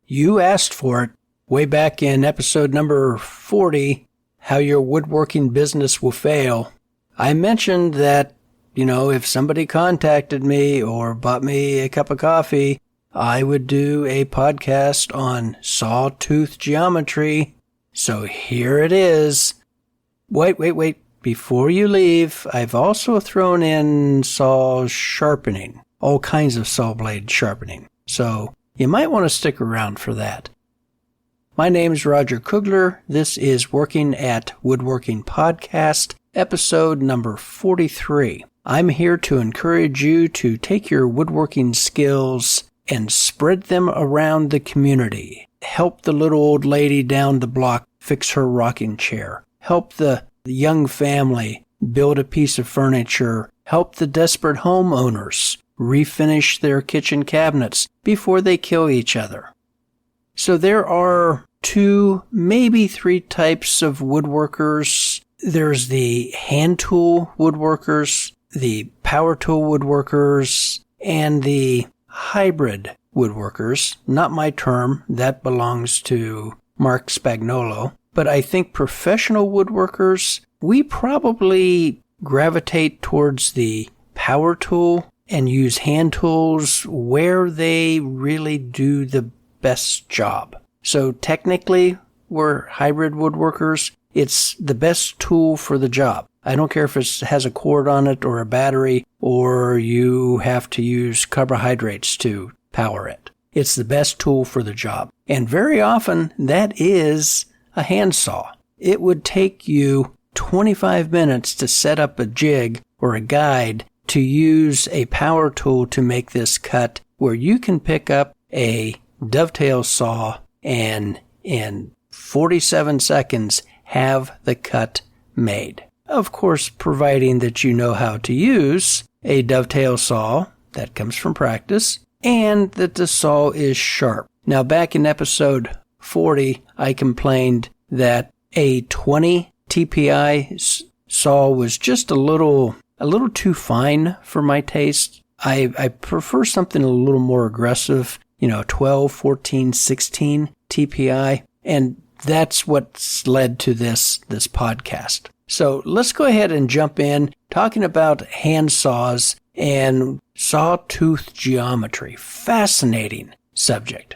You asked for it way back in episode number 40, How Your Woodworking Business Will Fail. I mentioned that, if somebody contacted me or bought me a cup of coffee, I would do a podcast on sawtooth geometry. So here it is. Wait. Before you leave, I've also thrown in saw sharpening, all kinds of saw blade sharpening. So you might want to stick around for that. My name's Roger Kugler. This is Working at Woodworking Podcast, episode number 43. I'm here to encourage you to take your woodworking skills and spread them around the community. Help the little old lady down the block fix her rocking chair. Help the young family build a piece of furniture. Help the desperate homeowners refinish their kitchen cabinets before they kill each other. So there are 2, maybe 3 types of woodworkers. There's the hand tool woodworkers, the power tool woodworkers, and the hybrid woodworkers. Not my term. That belongs to Mark Spagnolo. But I think professional woodworkers, we probably gravitate towards the power tool and use hand tools where they really do the best job. So technically, we're hybrid woodworkers. It's the best tool for the job. I don't care if it has a cord on it or a battery or you have to use carbohydrates to power it. It's the best tool for the job. And very often, that is a handsaw. It would take you 25 minutes to set up a jig or a guide to use a power tool to make this cut, where you can pick up a dovetail saw and in 47 seconds have the cut made. Of course, providing that you know how to use a dovetail saw, that comes from practice, and that the saw is sharp. Now, back in episode 40, I complained that a 20 TPI saw was just a little too fine for my taste. I prefer something a little more aggressive, 12, 14, 16 TPI, and that's what's led to this podcast. So let's go ahead and jump in talking about hand saws and sawtooth geometry. Fascinating subject.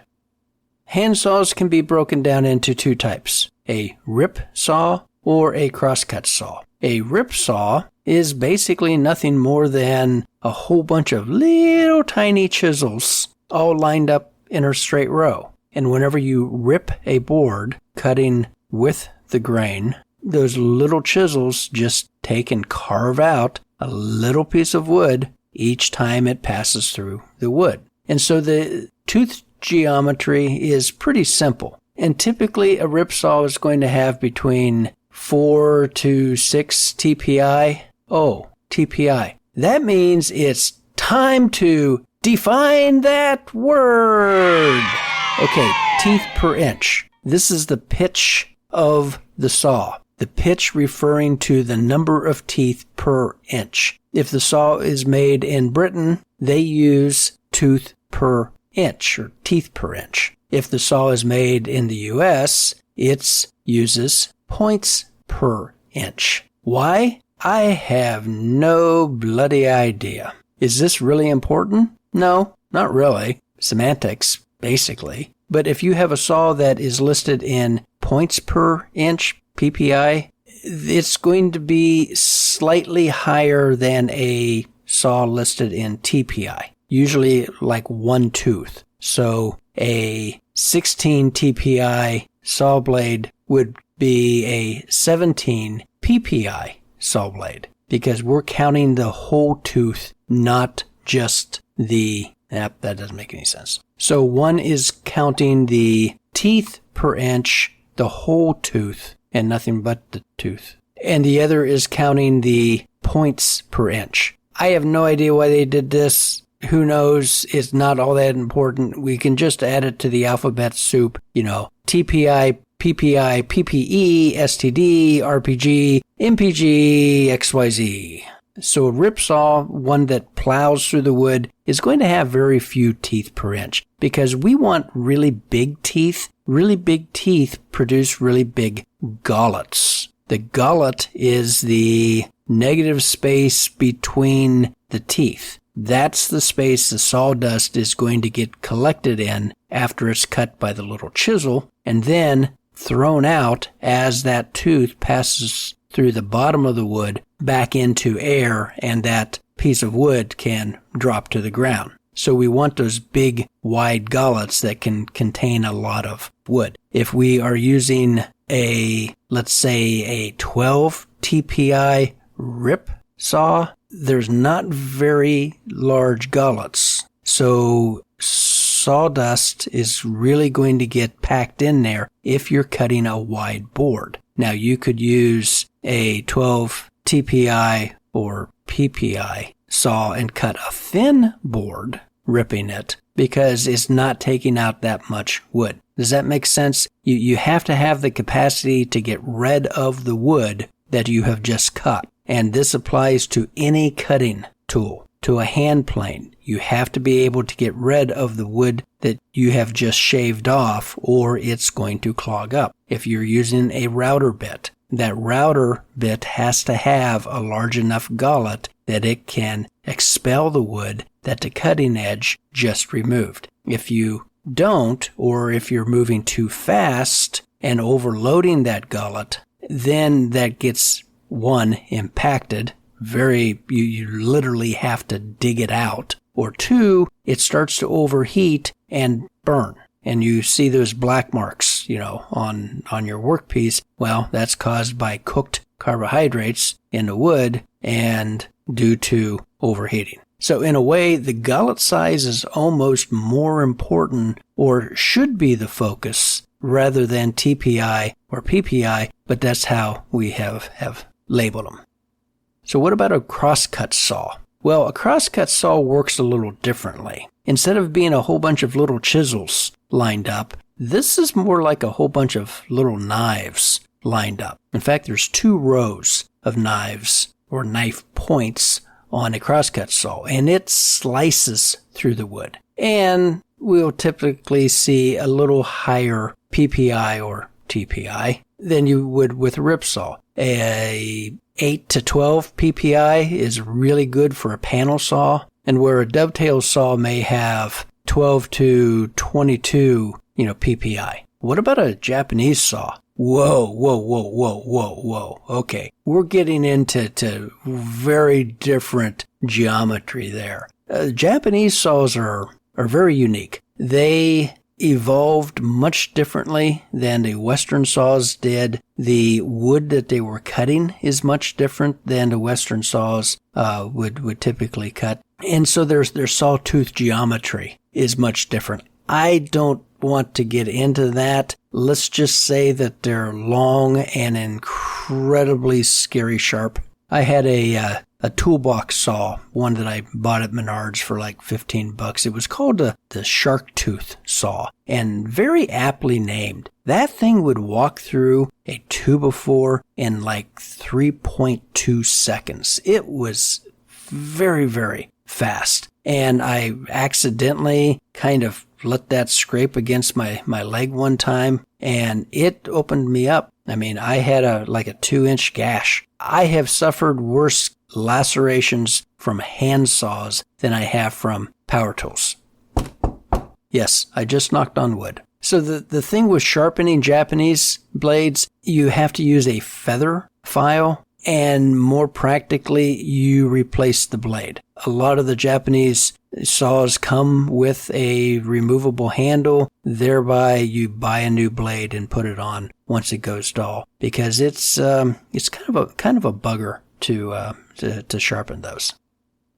Hand saws can be broken down into 2 types, a rip saw or a crosscut saw. A rip saw is basically nothing more than a whole bunch of little tiny chisels all lined up in a straight row. And whenever you rip a board, cutting with the grain, those little chisels just take and carve out a little piece of wood each time it passes through the wood. And so the tooth geometry is pretty simple. And typically a rip saw is going to have between 4 to 6 TPI. Oh, TPI. That means it's time to define that word. Okay, teeth per inch. This is the pitch of the saw. The pitch referring to the number of teeth per inch. If the saw is made in Britain, they use tooth per inch or teeth per inch. If the saw is made in the US, it uses points per inch. Why? I have no bloody idea. Is this really important? No, not really. Semantics, basically. But if you have a saw that is listed in points per inch, PPI, it's going to be slightly higher than a saw listed in TPI, usually like 1 tooth. So a 16 TPI saw blade would be a 17 PPI saw blade because we're counting the whole tooth, not just the... that doesn't make any sense. So one is counting the teeth per inch, the whole tooth, and nothing but the tooth. And the other is counting the points per inch. I have no idea why they did this. Who knows? It's not all that important. We can just add it to the alphabet soup. TPI, PPI, PPE, STD, RPG, MPG, XYZ. So a rip saw, one that plows through the wood, is going to have very few teeth per inch because we want really big teeth. Really big teeth produce really big gullets. The gullet is the negative space between the teeth. That's the space the sawdust is going to get collected in after it's cut by the little chisel and then thrown out as that tooth passes through the bottom of the wood back into air, and that piece of wood can drop to the ground. So we want those big, wide gullets that can contain a lot of wood. If we are using let's say a 12 TPI rip saw, there's not very large gullets. So sawdust is really going to get packed in there if you're cutting a wide board. Now you could use a 12 TPI or PPI saw and cut a thin board, ripping it, because it's not taking out that much wood. Does that make sense? You have to have the capacity to get rid of the wood that you have just cut. And this applies to any cutting tool, to a hand plane. You have to be able to get rid of the wood that you have just shaved off, or it's going to clog up. If you're using a router bit, that router bit has to have a large enough gullet that it can expel the wood that the cutting edge just removed. If you don't, or if you're moving too fast and overloading that gullet, then that gets, one, impacted. You literally have to dig it out. Or two, it starts to overheat and burn. And you see those black marks, on your workpiece. Well, that's caused by cooked carbohydrates in the wood and due to overheating. So in a way, the gullet size is almost more important, or should be the focus, rather than TPI or PPI, but that's how we have labeled them. So what about a crosscut saw? Well, a crosscut saw works a little differently. Instead of being a whole bunch of little chisels lined up, this is more like a whole bunch of little knives lined up. In fact, there's 2 rows of knives or knife points on a crosscut saw, and it slices through the wood. And we'll typically see a little higher PPI or TPI than you would with a rip saw. A 8 to 12 PPI is really good for a panel saw, and where a dovetail saw may have 12 to 22, PPI. What about a Japanese saw? Whoa. Okay, we're getting into very different geometry there. Japanese saws are very unique. They evolved much differently than the Western saws did. The wood that they were cutting is much different than the Western saws would typically cut. And so their sawtooth geometry is much different. I don't want to get into that. Let's just say that they're long and incredibly scary sharp. I had a toolbox saw, one that I bought at Menards for like $15. It was called the shark tooth saw, and very aptly named. That thing would walk through a 2x4 in like 3.2 seconds. It was very, very fast. And I accidentally kind of let that scrape against my leg one time, and it opened me up. I mean, I had a 2-inch gash. I have suffered worse lacerations from hand saws than I have from power tools. Yes, I just knocked on wood. So the thing with sharpening Japanese blades, you have to use a feather file, and more practically, you replace the blade. A lot of the Japanese saws come with a removable handle, thereby you buy a new blade and put it on once it goes dull, because it's kind of a bugger to sharpen those.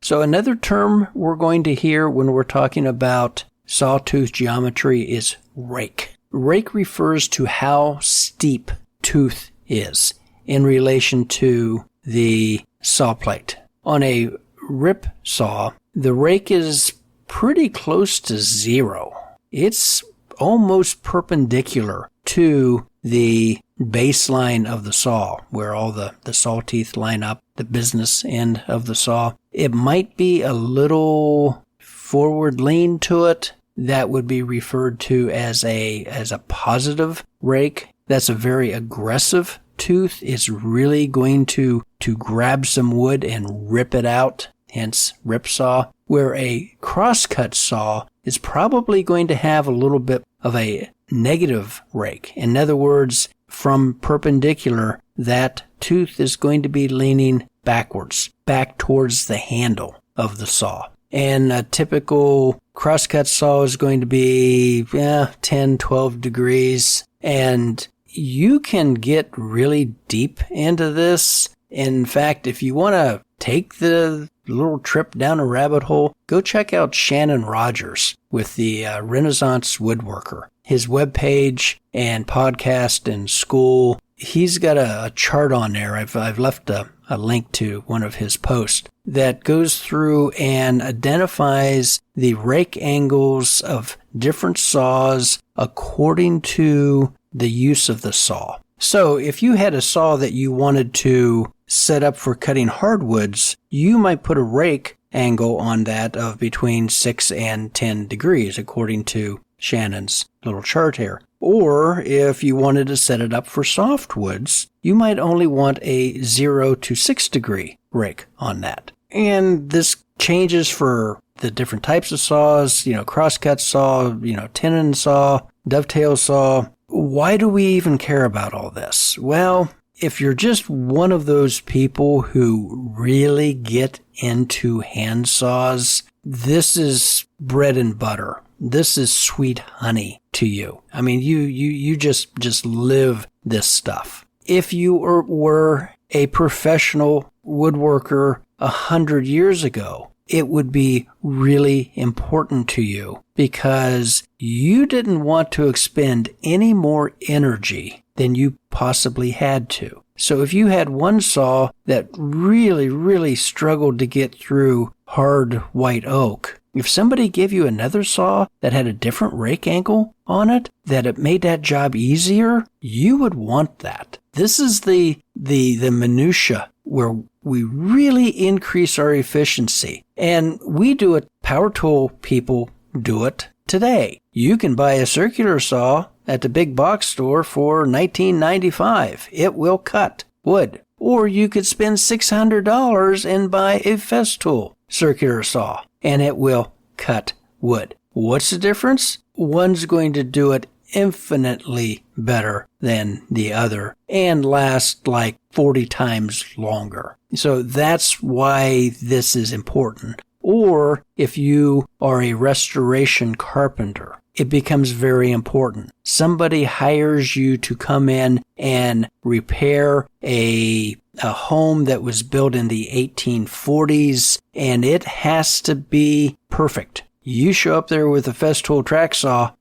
So another term we're going to hear when we're talking about sawtooth geometry is rake. Rake refers to how steep tooth is in relation to the saw plate. On a rip saw, the rake is pretty close to 0. It's almost perpendicular to the baseline of the saw, where all the saw teeth line up, the business end of the saw. It might be a little forward lean to it. That would be referred to as a positive rake. That's a very aggressive tooth. It's really going to grab some wood and rip it out, hence rip saw, where a crosscut saw is probably going to have a little bit of a negative rake. In other words, from perpendicular, that tooth is going to be leaning backwards, back towards the handle of the saw. And a typical crosscut saw is going to be 10, 12 degrees. And you can get really deep into this. In fact, if you want to take the little trip down a rabbit hole, go check out Shannon Rogers with the Renaissance Woodworker. His webpage and podcast and school, he's got a chart on there. I've left a link to one of his posts that goes through and identifies the rake angles of different saws according to the use of the saw. So if you had a saw that you wanted to set up for cutting hardwoods, you might put a rake angle on that of between 6 and 10 degrees, according to Shannon's little chart here. Or if you wanted to set it up for softwoods, you might only want a 0 to 6 degree rake on that. And this changes for the different types of saws, crosscut saw, tenon saw, dovetail saw. Why do we even care about all this? Well, if you're just one of those people who really get into hand saws, this is bread and butter. This is sweet honey to you. I mean, you just live this stuff. If you were a professional woodworker 100 years ago, it would be really important to you because you didn't want to expend any more energy than you possibly had to. So if you had one saw that really, really struggled to get through hard white oak, if somebody gave you another saw that had a different rake angle on it, that it made that job easier, you would want that. This is the minutia where we really increase our efficiency. And we do it, power tool people do it today. You can buy a circular saw at the big box store for $19.95. It will cut wood. Or you could spend $600 and buy a Festool circular saw, and it will cut wood. What's the difference? One's going to do it infinitely better than the other and last like 40 times longer. So that's why this is important. Or if you are a restoration carpenter, it becomes very important. Somebody hires you to come in and repair a home that was built in the 1840s, and it has to be perfect. You show up there with a Festool track saw,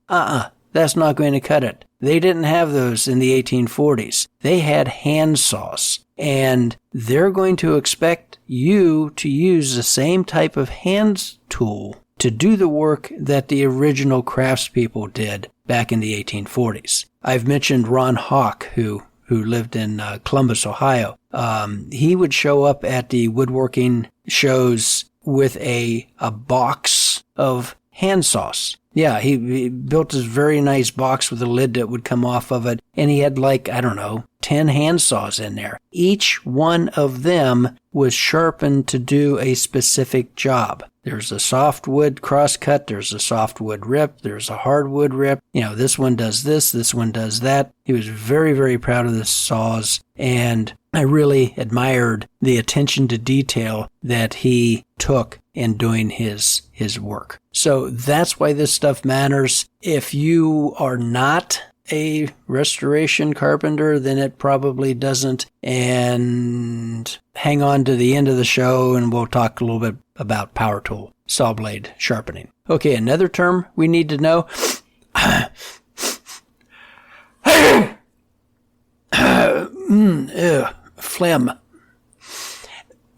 that's not going to cut it. They didn't have those in the 1840s. They had hand saws, and they're going to expect you to use the same type of hand tool to do the work that the original craftspeople did back in the 1840s. I've mentioned Ron Hawk, who lived in Columbus, Ohio. He would show up at the woodworking shows with a box of hand saws. Yeah, he built this very nice box with a lid that would come off of it, and he had 10 hand saws in there. Each one of them was sharpened to do a specific job. There's a softwood crosscut, there's a softwood rip, there's a hardwood rip. This one does this one does that. He was very, very proud of the saws, and I really admired the attention to detail that he took in doing his work. So that's why this stuff matters. If you are not a restoration carpenter, then it probably doesn't. And hang on to the end of the show and we'll talk a little bit about power tool, saw blade sharpening. Okay, another term we need to know. Phlegm.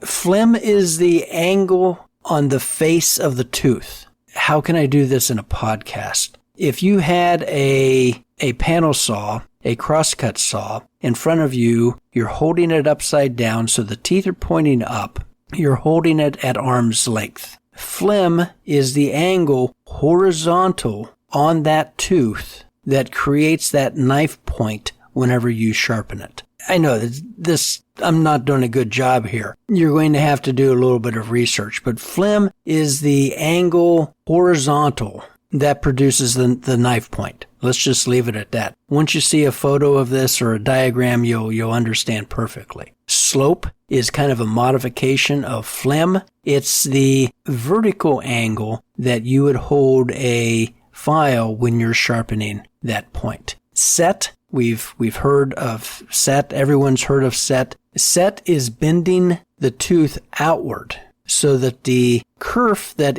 Phlegm is the angle on the face of the tooth. How can I do this in a podcast? If you had a panel saw, a crosscut saw, in front of you, you're holding it upside down so the teeth are pointing up. You're holding it at arm's length. Phlegm is the angle horizontal on that tooth that creates that knife point whenever you sharpen it. I know this, I'm not doing a good job here. You're going to have to do a little bit of research, but phlegm is the angle horizontal that produces the knife point. Let's just leave it at that. Once you see a photo of this or a diagram, you'll understand perfectly. Slope is kind of a modification of phlegm. It's the vertical angle that you would hold a file when you're sharpening that point. Set, we've heard of set. Everyone's heard of set. Set is bending the tooth outward so that the kerf that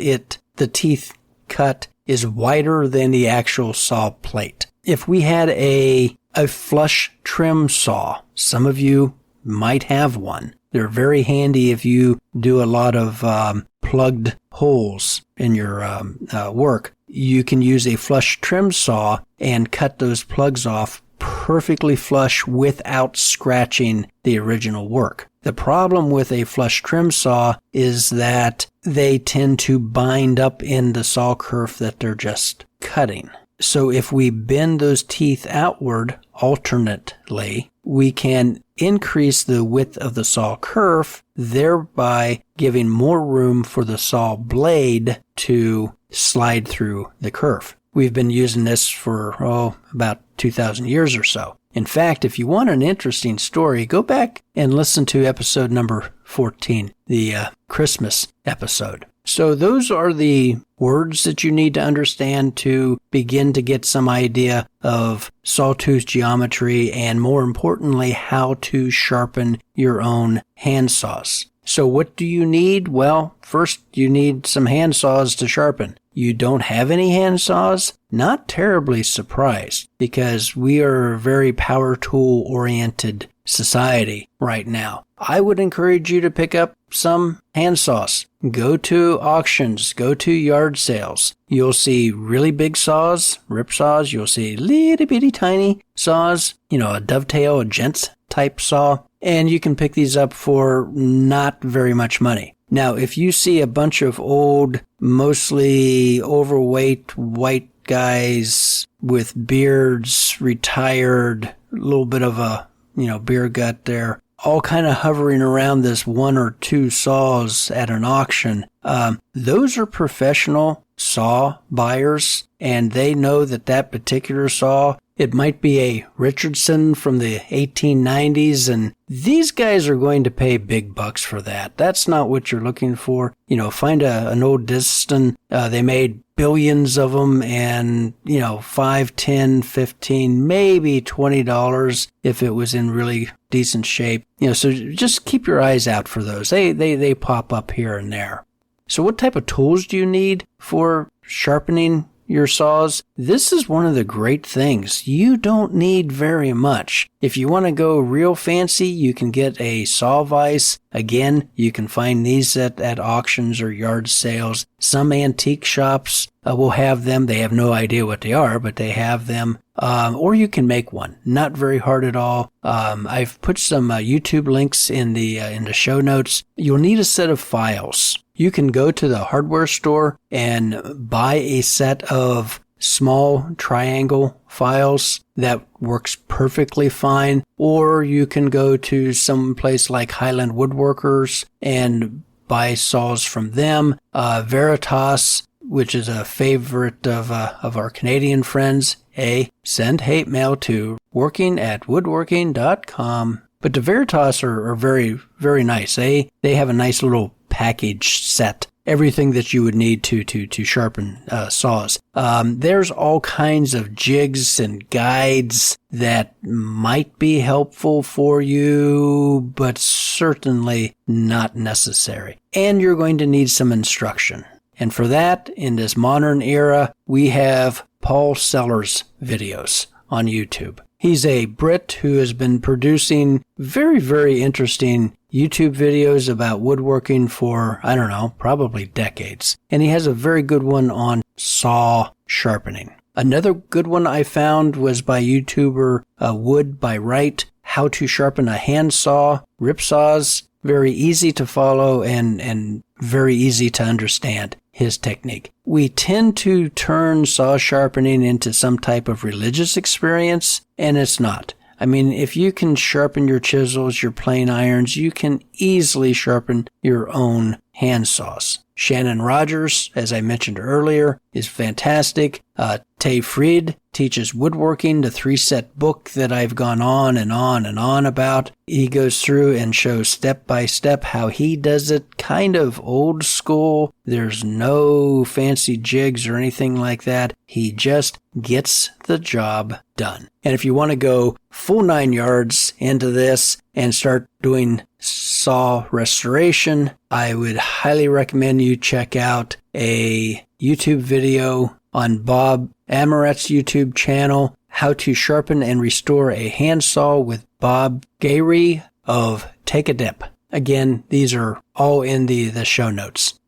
the teeth cut is wider than the actual saw plate. If we had a flush trim saw, some of you might have one. They're very handy if you do a lot of plugged holes in your work. You can use a flush trim saw and cut those plugs off perfectly flush without scratching the original work. The problem with a flush trim saw is that they tend to bind up in the saw kerf that they're just cutting. So if we bend those teeth outward alternately, we can increase the width of the saw kerf, thereby giving more room for the saw blade to slide through the kerf. We've been using this for, about 2,000 years or so. In fact, if you want an interesting story, go back and listen to episode number 14, the Christmas episode. So those are the words that you need to understand to begin to get some idea of sawtooth geometry and, more importantly, how to sharpen your own hand saws. So what do you need? Well, first you need some hand saws to sharpen. You don't have any hand saws? Not terribly surprised, because we are a very power tool oriented society right now. I would encourage you to pick up some hand saws. Go to auctions, go to yard sales. You'll see really big saws, rip saws. You'll see little bitty tiny saws, a dovetail, a gents type saw. And you can pick these up for not very much money. Now, if you see a bunch of old, mostly overweight white guys with beards, retired, a little bit of a, beer gut there, all kind of hovering around this one or two saws at an auction, those are professional saw buyers, and they know that particular saw, it might be a Richardson from the 1890s, and these guys are going to pay big bucks for that. That's not what you're looking for. Find an old Diston. They made billions of them, and, $5, $10, $15, maybe $20 if it was in really decent shape. So just keep your eyes out for those. They pop up here and there. So what type of tools do you need for sharpening your saws? This is one of the great things. You don't need very much. If you want to go real fancy, you can get a saw vise. Again, you can find these at auctions or yard sales. Some antique shops will have them. They have no idea what they are, but they have them. Or you can make one. Not very hard at all. I've put some YouTube links in the show notes. You'll need a set of files. You can go to the hardware store and buy a set of small triangle files that works perfectly fine. Or you can go to some place like Highland Woodworkers and buy saws from them. Veritas, which is a favorite of our Canadian friends, send hate mail to working@woodworking.com. But the Veritas are very, very nice. They have a nice little package set, everything that you would need to sharpen saws. There's all kinds of jigs and guides that might be helpful for you, but certainly not necessary. And you're going to need some instruction. And for that, in this modern era, we have Paul Sellers videos on YouTube. He's a Brit who has been producing very, very interesting YouTube videos about woodworking for, probably decades. And he has a very good one on saw sharpening. Another good one I found was by YouTuber Wood by Wright, How to Sharpen a Handsaw, Ripsaws. Very easy to follow and very easy to understand his technique. We tend to turn saw sharpening into some type of religious experience, and it's not. I mean, if you can sharpen your chisels, your plane irons, you can easily sharpen your own handsaws. Shannon Rogers, as I mentioned earlier, is fantastic. Tay Fried teaches woodworking, the 3-set book that I've gone on and on and on about. He goes through and shows step by step how he does it, kind of old school. There's no fancy jigs or anything like that. He just gets the job done. And if you want to go full 9 yards into this and start doing saw restoration, I would highly recommend you check out a YouTube video on Bob Amaret's YouTube channel, How to Sharpen and Restore a Handsaw with Bob Gary of Take a Dip. Again, these are all in the show notes.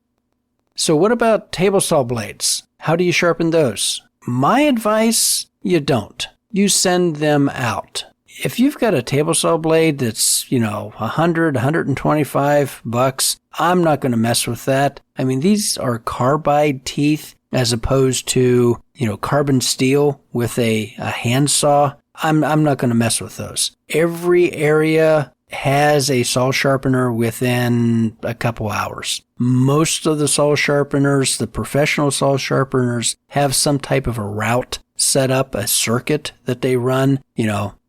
So what about table saw blades? How do you sharpen those? My advice, you don't. You send them out. If you've got a table saw blade that's, $100, $125, I'm not going to mess with that. I mean, these are carbide teeth as opposed to, carbon steel with a handsaw. I'm not going to mess with those. Every area has a saw sharpener within a couple hours. Most of the saw sharpeners, the professional saw sharpeners, have some type of a route set up, a circuit that they run,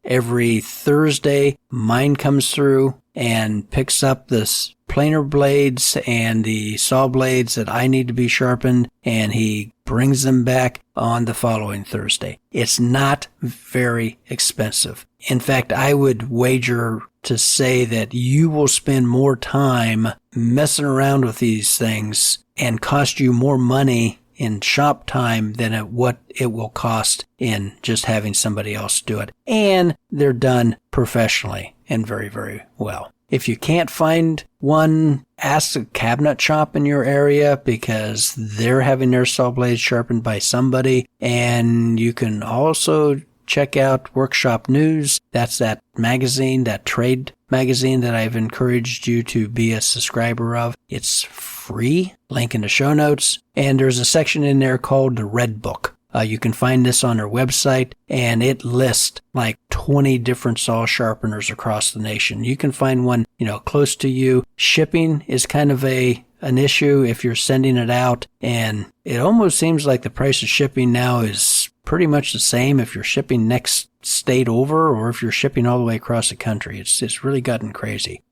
every Thursday. Mine comes through and picks up this planer blades and the saw blades that I need to be sharpened, and he brings them back on the following Thursday. It's not very expensive. In fact, I would wager to say that you will spend more time messing around with these things and cost you more money in shop time than what it will cost in just having somebody else do it. And they're done professionally and very, very well. If you can't find one, ask a cabinet shop in your area because they're having their saw blades sharpened by somebody. And you can also check out Workshop News. That's that magazine, that trade magazine that I've encouraged you to be a subscriber of. It's free, link in the show notes. And there's a section in there called the Red Book. You can find this on their website, and it lists like 20 different saw sharpeners across the nation. You can find one, close to you. Shipping is kind of an issue if you're sending it out, and it almost seems like the price of shipping now is pretty much the same if you're shipping next state over or if you're shipping all the way across the country. It's really gotten crazy.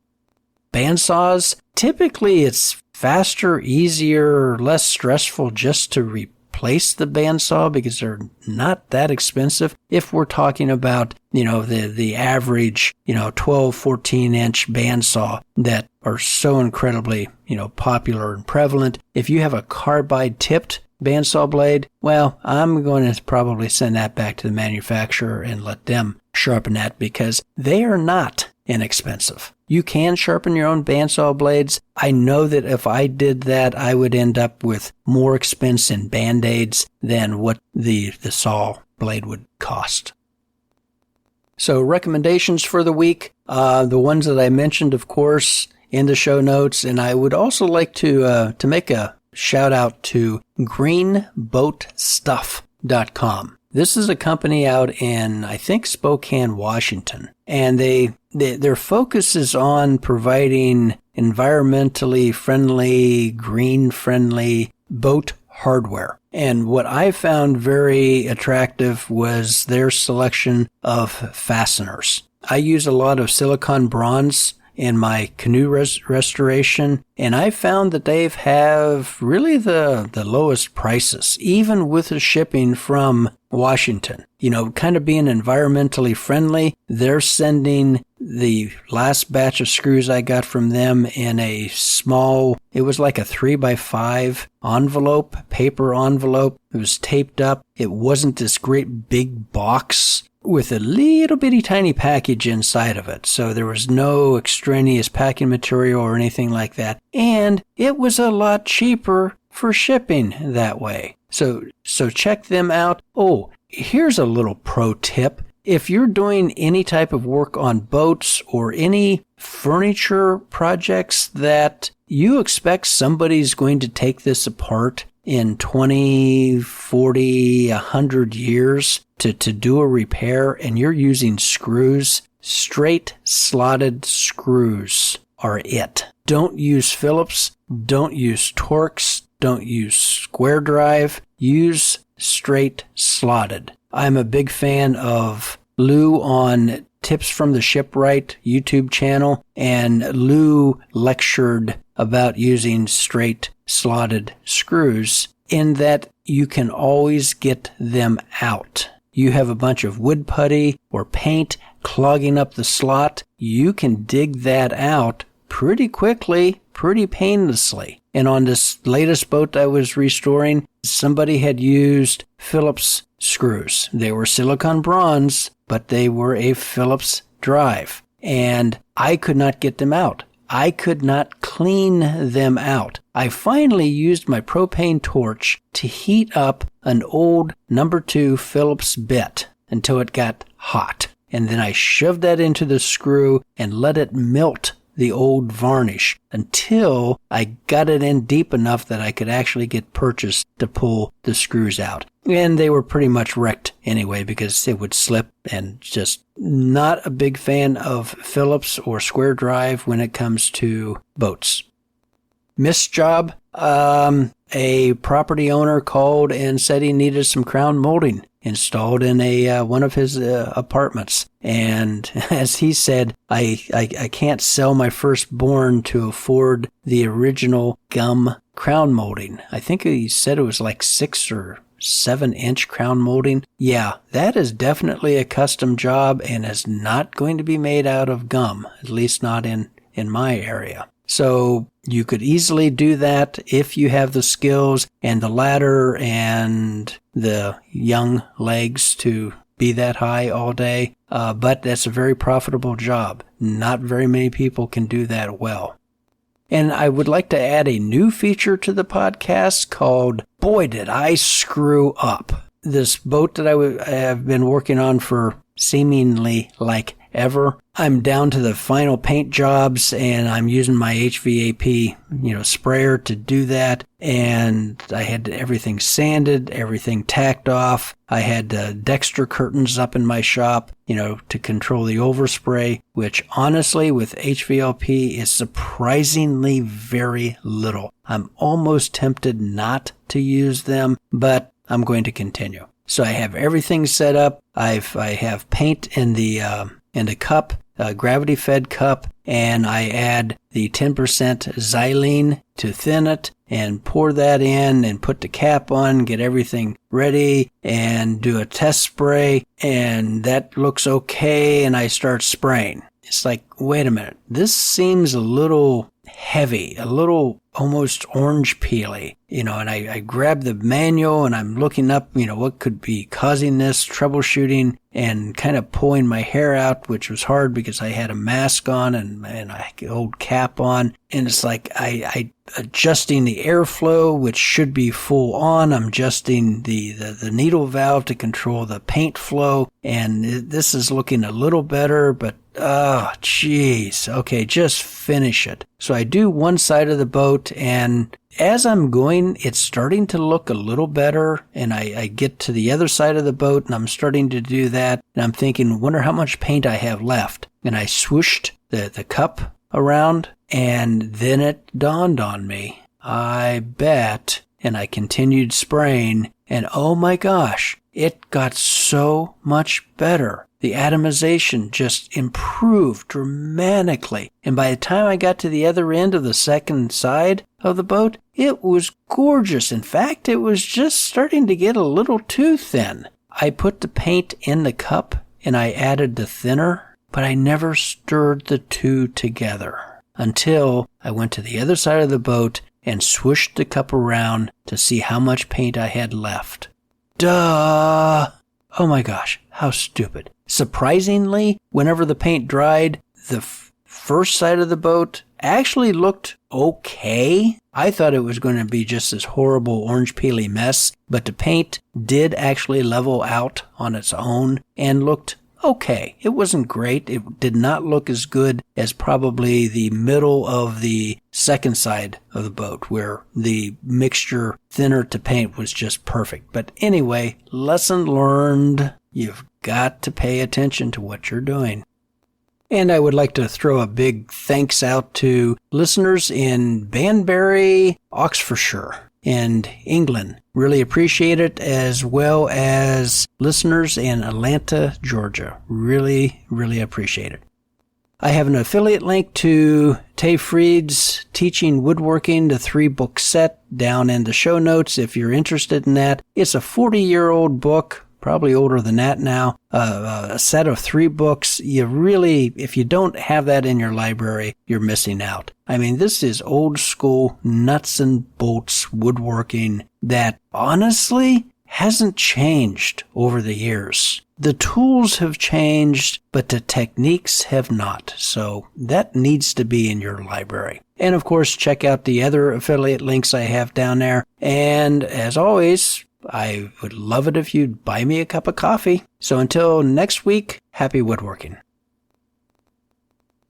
Bandsaws, typically it's faster, easier, less stressful just to replace the bandsaw because they're not that expensive. If we're talking about, the average, 12, 14-inch bandsaw that are so incredibly, popular and prevalent. If you have a carbide tipped bandsaw blade, well, I'm going to probably send that back to the manufacturer and let them sharpen that because they are not inexpensive. You can sharpen your own bandsaw blades. I know that if I did that, I would end up with more expense in Band-Aids than what the saw blade would cost. So recommendations for the week, the ones that I mentioned, of course, in the show notes. And I would also like to make a shout out to greenboatstuff.com. This is a company out in, I think, Spokane, Washington. And their focus is on providing environmentally friendly, green-friendly boat hardware. And what I found very attractive was their selection of fasteners. I use a lot of silicon bronze in my canoe restoration, and I found that they have really the lowest prices, even with the shipping from Washington. Kind of being environmentally friendly, they're sending the last batch of screws I got from them in a small, it was like a 3x5 envelope, paper envelope. It was taped up. It wasn't this great big box with a little bitty tiny package inside of it. So there was no extraneous packing material or anything like that. And it was a lot cheaper for shipping that way. So check them out. Oh, here's a little pro tip. If you're doing any type of work on boats or any furniture projects that you expect somebody's going to take this apart in 20, 40, 100 years to do a repair, and you're using screws, straight slotted screws are it. Don't use Phillips. Don't use Torx. Don't use square drive. Use straight slotted. I'm a big fan of Lou on Tips from the Shipwright YouTube channel, and Lou lectured about using straight slotted screws in that you can always get them out. You have a bunch of wood putty or paint clogging up the slot. You can dig that out pretty quickly, pretty painlessly. And on this latest boat I was restoring, somebody had used Phillips screws. They were silicon bronze, but they were a Phillips drive. And I could not get them out. I could not clean them out. I finally used my propane torch to heat up an old number 2 Phillips bit until it got hot. And then I shoved that into the screw and let it melt the old varnish until I got it in deep enough that I could actually get purchase to pull the screws out. And they were pretty much wrecked anyway because it would slip, and just not a big fan of Phillips or square drive when it comes to boats. Missed job. A property owner called and said he needed some crown molding installed in one of his apartments. And as he said, I can't sell my firstborn to afford the original gum crown molding. I think he said it was like 6 or 7-inch crown molding. Yeah, that is definitely a custom job and is not going to be made out of gum, at least not in my area. So you could easily do that if you have the skills and the ladder and the young legs to be that high all day. But that's a very profitable job. Not very many people can do that well. And I would like to add a new feature to the podcast called Boy Did I Screw Up. This boat that I have been working on for seemingly like ever. I'm down to the final paint jobs and I'm using my HVAP, sprayer to do that. And I had everything sanded, everything tacked off. I had Dexter curtains up in my shop, to control the overspray, which honestly with HVLP is surprisingly very little. I'm almost tempted not to use them, but I'm going to continue. So I have everything set up. I have paint in the cup, gravity-fed cup, and I add the 10% xylene to thin it and pour that in and put the cap on, get everything ready, and do a test spray, and that looks okay, and I start spraying. It's like, wait a minute, this seems a little heavy, a little almost orange peely, and I grab the manual and I'm looking up, what could be causing this, troubleshooting, and kind of pulling my hair out, which was hard because I had a mask on and a old cap on. And it's like I adjusting the airflow, which should be full on. I'm adjusting the needle valve to control the paint flow. And this is looking a little better, but oh, geez. Okay, just finish it. So I do one side of the boat, and as I'm going, it's starting to look a little better, and I get to the other side of the boat, and I'm starting to do that, and I'm thinking, wonder how much paint I have left. And I swooshed the cup around, and then it dawned on me, I bet, and I continued spraying, and oh my gosh, it got so much better. The atomization just improved dramatically. And by the time I got to the other end of the second side of the boat, it was gorgeous. In fact, it was just starting to get a little too thin. I put the paint in the cup and I added the thinner, but I never stirred the two together until I went to the other side of the boat and swooshed the cup around to see how much paint I had left. Duh! Oh my gosh, how stupid. Surprisingly, whenever the paint dried, the first side of the boat actually looked okay. I thought it was going to be just this horrible orange peely mess, but the paint did actually level out on its own and looked okay. It wasn't great. It did not look as good as probably the middle of the second side of the boat, where the mixture thinner to paint was just perfect. But anyway, lesson learned. You've got to pay attention to what you're doing. And I would like to throw a big thanks out to listeners in Banbury, Oxfordshire, and England. Really appreciate it, as well as listeners in Atlanta, Georgia. Really, really appreciate it. I have an affiliate link to Tay Freed's Teaching Woodworking, the 3-book set, down in the show notes if you're interested in that. It's a 40-year-old book. Probably older than that now, a set of 3 books. You really, if you don't have that in your library, you're missing out. I mean, this is old school nuts and bolts woodworking that honestly hasn't changed over the years. The tools have changed, but the techniques have not. So that needs to be in your library. And of course, check out the other affiliate links I have down there. And as always, I would love it if you'd buy me a cup of coffee. So until next week, happy woodworking.